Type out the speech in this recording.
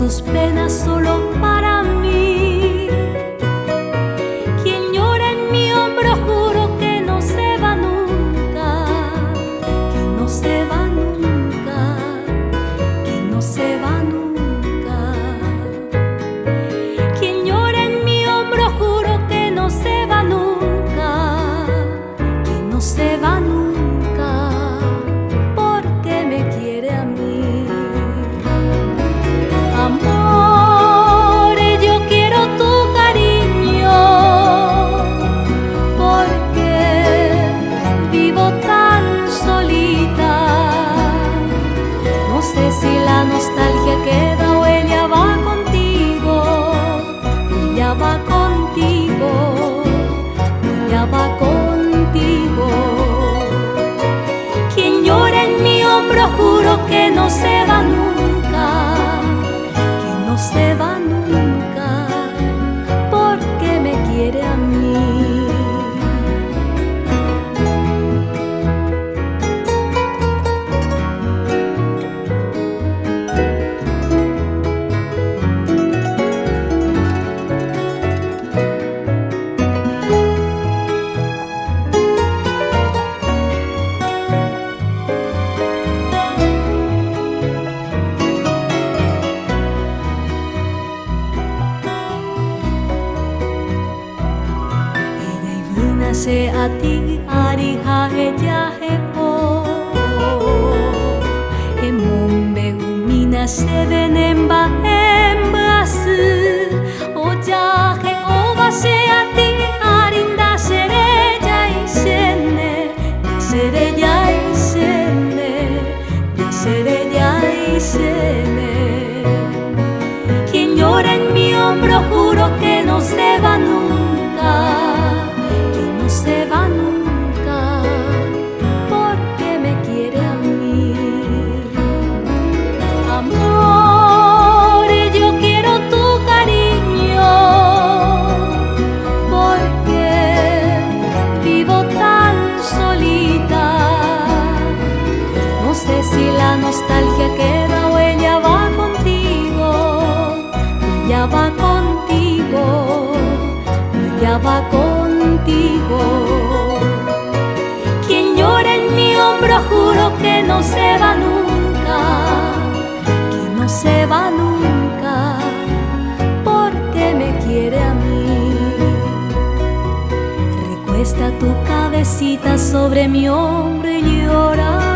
tus penas solo para mí. Quien llora en mi hombro juro que no se va nunca, que no se va nunca, que no se va nunca. Quien llora en mi hombro juro que no se va nunca, que no se va nunca, porque me quiere a mí. Amor, yo quiero tu cariño, porque vivo tan solita. No sé si la nostalgia queda o ella va contigo, ella va contigo, ella va contigo. Quien llora en mi hombro juro que no se va nunca, no se va nunca, porque me quiere a mí. Se a ti ariha ella ho emombe umina se venemba embasu ojahe obase a ti arinda sere jaisene sere jaisene sere jaisene. Quien llora en mi hombro juro que no se va nunca, no se va nunca, porque me quiere a mí. Amor, yo quiero tu cariño, porque vivo tan solita. No sé si la nostalgia queda o ella va contigo, ella va contigo, ella va contigo. Quien llora en mi hombro juro que no se va nunca, que no se va nunca, porque me quiere a mí. Recuesta tu cabecita sobre mi hombro y llora.